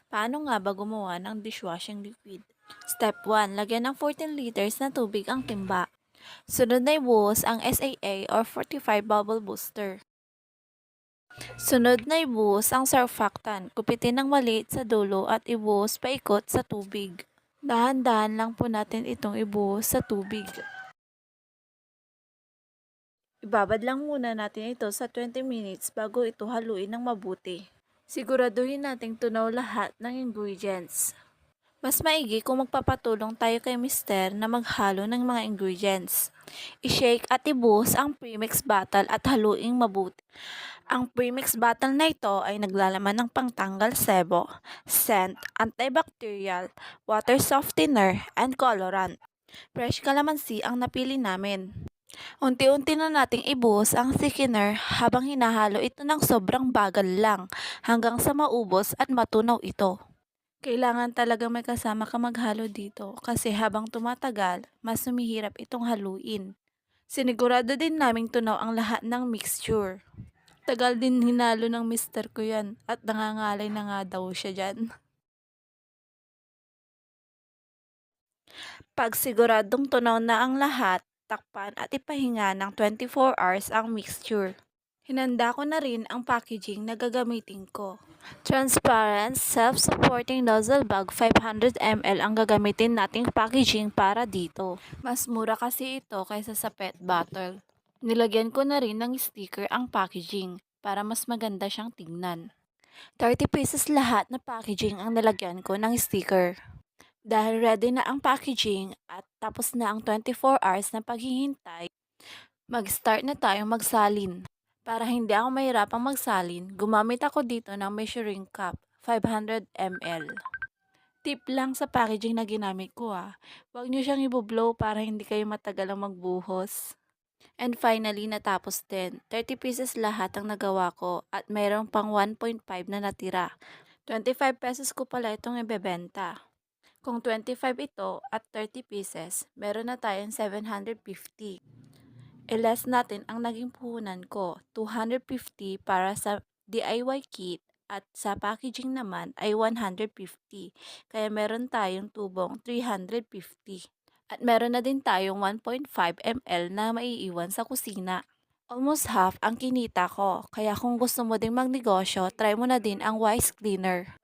Paano nga ba gumawa ng dishwashing liquid? Step 1. Lagyan ng 14 liters na tubig ang timba. Sunod na ibuhos ang SAA or Fortified Bubble Booster. Sunod na ibuhos ang surfactant. Kupitin ng maliit sa dulo at ibuhos paikot sa tubig. Dahan-dahan lang po natin itong ibuhos sa tubig. Ibabad lang muna natin ito sa 20 minutes bago ito haluin ng mabuti. Siguraduhin nating tunaw lahat ng ingredients. Mas maigi kung magpapatulong tayo kay Mister na maghalo ng mga ingredients. I-shake at ibuhos ang premix bottle at haluing mabuti. Ang premix bottle na ito ay naglalaman ng pangtanggal sebo, scent, antibacterial, water softener, and colorant. Fresh calamansi ang napili namin. Unti-unti na nating ibuhos ang thickener habang hinahalo ito ng sobrang bagal lang hanggang sa maubos at matunaw ito. Kailangan talaga may kasama ka maghalo dito kasi habang tumatagal, mas sumihirap itong haluin. Sinigurado din naming tunaw ang lahat ng mixture. Tagal din hinalo ng mister ko yan at nangangalay na nga daw siya dyan. Pag siguradong tunaw na ang lahat, takpan at ipahinga ng 24 hours ang mixture. Hinanda ko na rin ang packaging na gagamitin ko. Transparent, self-supporting nozzle bag 500 ml ang gagamitin nating packaging para dito. Mas mura kasi ito kaysa sa PET bottle. Nilagyan ko na rin ng sticker ang packaging para mas maganda siyang tingnan. 30 pieces lahat na packaging ang nilagyan ko ng sticker. Dahil ready na ang packaging at tapos na ang 24 hours na paghihintay, mag-start na tayong magsalin. Para hindi ako mahirapang magsalin, gumamit ako dito ng measuring cup, 500 ml. Tip lang sa packaging na ginamit ko huwag nyo siyang iboblow para hindi kayo matagalang magbuhos. And finally, natapos din. 30 pieces lahat ang nagawa ko at mayroong pang 1.5 na natira. 25 pesos ko pala itong ibebenta. Kung 25 ito at 30 pieces, meron na tayong 750. I-less natin ang naging puhunan ko, 250 para sa DIY kit at sa packaging naman ay 150. Kaya meron tayong tubong 350. At meron na din tayong 1.5 ml na maiiwan sa kusina. Almost half ang kinita ko, kaya kung gusto mo ding magnegosyo, try mo na din ang Wise Cleaner.